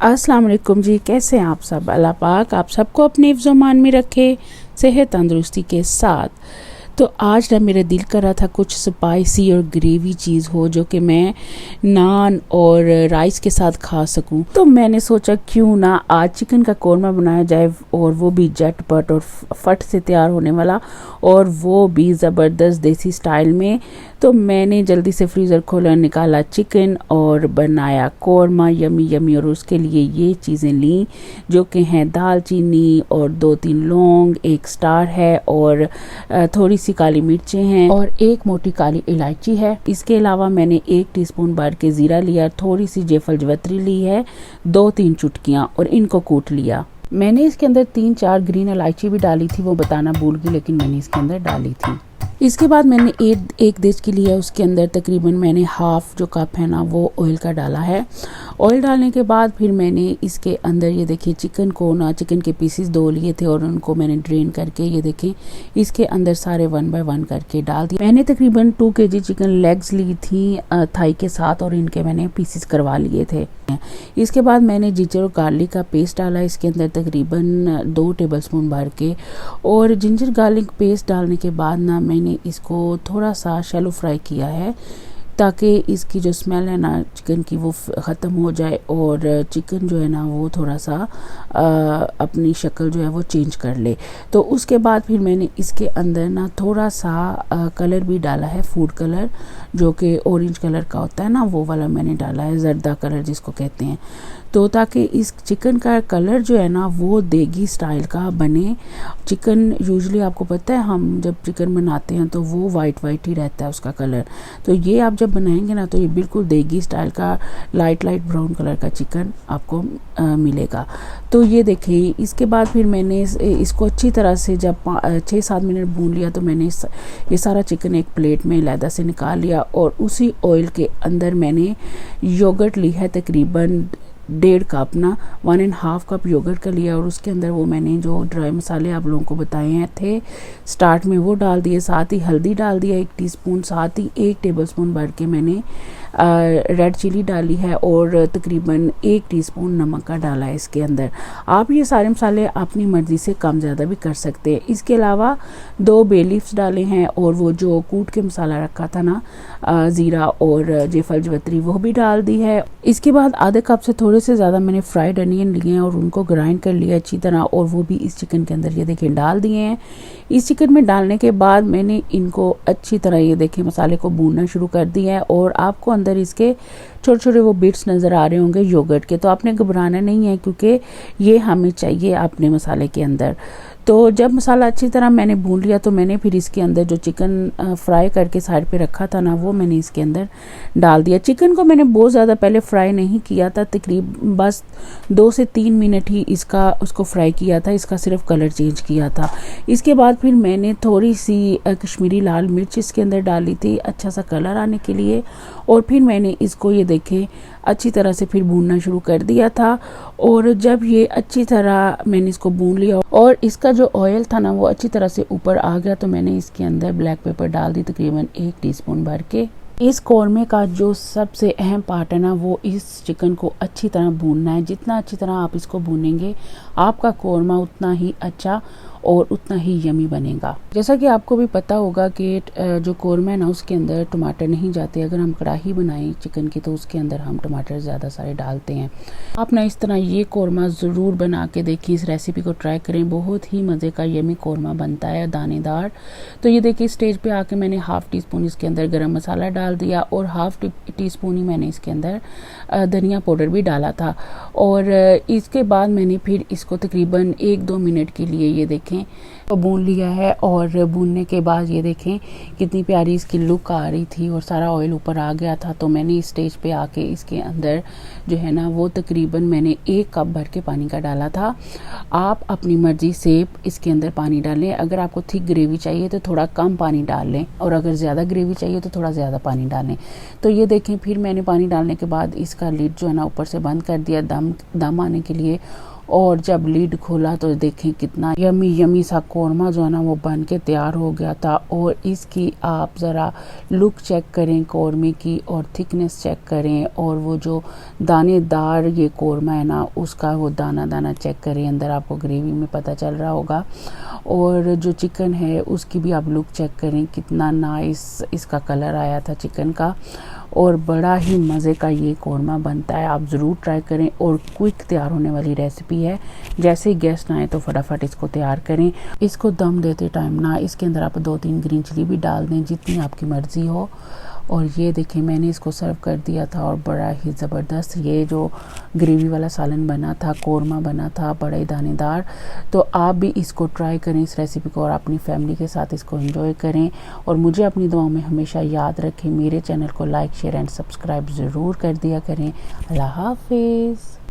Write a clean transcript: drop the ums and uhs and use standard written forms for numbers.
अस्सलाम वालेकुम जी, कैसे हैं आप सब। अल्लाह पाक आप सबको अपने हिफ्ज़-ओ-मान में रखे, सेहत तंदुरुस्ती के साथ। तो आज ना मेरा दिल कर रहा था कुछ स्पाइसी और ग्रेवी चीज़ हो जो कि मैं नान और राइस के साथ खा सकूं। तो मैंने सोचा क्यों ना आज चिकन का कोरमा बनाया जाए, और वो भी झटपट और फट से तैयार होने वाला, और वो भी ज़बरदस्त देसी स्टाइल में। तो मैंने जल्दी से फ्रीज़र खोला, निकाला चिकन और बनाया कोरमा यमी यमी। और उसके लिए ये चीज़ें ली जो कि हैं दालचीनी और 2-3 लौंग, 1 स्टार है और थोड़ी सी काली मिर्चें हैं और 1 मोटी काली इलायची है। इसके अलावा मैंने 1 टीस्पून भर के ज़ीरा लिया, थोड़ी सी जायफल जवित्री ली है, 2-3 चुटकियाँ, और इनको कूट लिया। मैंने इसके अंदर 3-4 ग्रीन इलायची भी डाली थी, वो बताना भूल गई, लेकिन मैंने इसके अंदर डाली थी। इसके बाद मैंने एक डिश के लिए उसके अंदर तकरीबन मैंने हाफ जो कप है ना वो ऑयल का डाला है। ऑयल डालने के बाद फिर मैंने इसके अंदर ये देखिए चिकन को ना, चिकन के पीसेस 2 लिए थे और उनको मैंने ड्रेन करके ये देखें इसके अंदर सारे 1 बाय 1 करके डाल दिए। मैंने तकरीबन 2 kg चिकन लेग्स ली थी थाई के साथ, और इनके मैंने पीसेस करवा लिए थे। इसके बाद मैंने जिंजर और गार्लिक का पेस्ट डाला इसके अंदर तकरीबन 2 टेबलस्पून भर के, और जिंजर गार्लिक पेस्ट डालने के बाद ना मैंने इसको थोड़ा सा शैलो फ्राई किया है ताकि इसकी जो स्मेल है ना चिकन की वो ख़त्म हो जाए और चिकन जो है ना वो थोड़ा सा अपनी शक्ल जो है वो चेंज कर ले। तो उसके बाद फिर मैंने इसके अंदर ना थोड़ा सा कलर भी डाला है, फूड कलर जो कि ऑरेंज कलर का होता है ना, वो वाला मैंने डाला है, जर्दा कलर जिसको कहते हैं। तो ताकि इस चिकन का कलर जो है ना वो देगी स्टाइल का बने। चिकन यूजुअली आपको पता है हम जब चिकन बनाते हैं तो वो वाइट ही रहता है उसका कलर। तो ये आप जब बनाएंगे ना तो ये बिल्कुल देगी स्टाइल का लाइट ब्राउन कलर का चिकन आपको मिलेगा। तो ये देखिए इसके बाद फिर मैंने इसको अच्छी तरह से जब 6-7 मिनट भून लिया तो मैंने ये सारा चिकन एक प्लेट में अलहदा से निकाल लिया, और उसी ऑयल के अंदर मैंने योगर्ट ली है तकरीबन 1.5 कप ना, 1.5 कप योगर्ट का लिया, और उसके अंदर वो मैंने जो ड्राई मसाले आप लोगों को बताए हैं थे स्टार्ट में वो डाल दिए, साथ ही हल्दी डाल दिया 1 टीस्पून, साथ ही 1 टेबलस्पून भर के मैंने रेड चिली डाली है, और तकरीबन 1 टीस्पून नमक का डाला है इसके अंदर। आप ये सारे मसाले अपनी मर्ज़ी से कम ज़्यादा भी कर सकते हैं। इसके अलावा 2 बे लीव्स डाले हैं, और वो जो कूट के मसाला रखा था ना ज़ीरा और जायफल जवित्री वो भी डाल दी है। इसके बाद आधे कप से थोड़े से ज़्यादा मैंने फ्राइड अनियन लिए हैं और उनको ग्राइंड कर लिया अच्छी तरह, और वो भी इस चिकन के अंदर ये देखें डाल दिए हैं। इस चिकन में डालने के बाद मैंने इनको अच्छी तरह ये देखें मसाले को भूनना शुरू कर दिया है, और आपको अंदर इसके छोटे छोटे वो बिट्स नज़र आ रहे होंगे योगर्ट के। तो आपने घबराना नहीं है क्योंकि ये हमें चाहिए अपने मसाले के अंदर। तो जब मसाला अच्छी तरह मैंने भून लिया तो मैंने फिर इसके अंदर जो चिकन फ्राई करके साइड पे रखा था ना वो मैंने इसके अंदर डाल दिया। चिकन को मैंने बहुत ज़्यादा पहले फ्राई नहीं किया था, तकरीबन बस 2 से 3 मिनट ही उसको फ्राई किया था, इसका सिर्फ कलर चेंज किया था। इसके बाद फिर मैंने थोड़ी सी कश्मीरी लाल मिर्च इसके अंदर डाली थी अच्छा सा कलर आने के लिए, और फिर मैंने इसको ये देखें अच्छी तरह से फिर भूनना शुरू कर दिया था। और जब ये अच्छी तरह मैंने इसको भून लिया और इसका जो ऑयल था ना वो अच्छी तरह से ऊपर आ गया, तो मैंने इसके अंदर ब्लैक पेपर डाल दी तकरीबन 1 टीस्पून भर के। इस कौरमे का जो सबसे अहम पार्ट है ना वो इस चिकन को अच्छी तरह भूनना है। जितना अच्छी तरह आप इसको भूनेंगे आपका कौरमा उतना ही अच्छा और उतना ही यमी बनेगा। जैसा कि आपको भी पता होगा कि जो कौरमा है ना उसके अंदर टमाटर नहीं जाते। अगर हम कढ़ाई बनाएं चिकन की तो उसके अंदर हम टमाटर ज़्यादा सारे डालते हैं। आप ना इस तरह ये कौरमा ज़रूर बना के देखिए, इस रेसिपी को ट्राई करें, बहुत ही मज़े का यमी कौरमा बनता है दानेदार। तो ये देखिए स्टेज पे आके मैंने 1/2 टीस्पून इसके अंदर गरम मसाला डाल दिया, और 1/2 टीस्पून ही मैंने इसके अंदर धनिया पाउडर भी डाला था। और इसके बाद मैंने फिर इसको तकरीबन 1-2 मिनट के लिए ये देखें तो भून लिया है, और भूनने के बाद ये देखें कितनी प्यारी इसकी लुक आ रही थी और सारा ऑयल ऊपर आ गया था। तो मैंने इस स्टेज पे आके इसके अंदर जो है ना वो तकरीबन मैंने 1 कप भर के पानी का डाला था। आप अपनी मर्जी से इसके अंदर पानी डालें, अगर आपको थिक ग्रेवी चाहिए तो थोड़ा कम पानी डाल लें, और अगर ज़्यादा ग्रेवी चाहिए तो थोड़ा ज़्यादा पानी डालें। तो ये देखें फिर मैंने पानी डालने के बाद इसका लिड जो है ना ऊपर से बंद कर दिया दम आने के लिए, और जब लीड खोला तो देखें कितना यमी यमी सा कौरमा जो है ना वो बन के तैयार हो गया था। और इसकी आप ज़रा लुक चेक करें कौरमे की, और थिकनेस चेक करें, और वो जो दानेदार ये कौरमा है ना उसका वो दाना दाना चेक करें, अंदर आपको ग्रेवी में पता चल रहा होगा। और जो चिकन है उसकी भी आप लुक चेक करें, कितना नाइस इसका कलर आया था चिकन का, और बड़ा ही मज़े का ये कौरमा बनता है। आप ज़रूर ट्राई करें, और क्विक तैयार होने वाली रेसिपी है। जैसे ही गेस्ट आए तो फटाफट इसको तैयार करें। इसको दम देते टाइम ना इसके अंदर आप 2-3 ग्रीन चिली भी डाल दें, जितनी आपकी मर्ज़ी हो। और ये देखें मैंने इसको सर्व कर दिया था, और बड़ा ही ज़बरदस्त ये जो ग्रेवी वाला सालन बना था, कौरमा बना था, बड़ा ही दानेदार। तो आप भी इसको ट्राई करें इस रेसिपी को, और अपनी फैमिली के साथ इसको एंजॉय करें। और मुझे अपनी दुआओं में हमेशा याद रखें। मेरे चैनल को लाइक शेयर एंड सब्सक्राइब ज़रूर कर दिया करें। अल्लाह हाफिज़।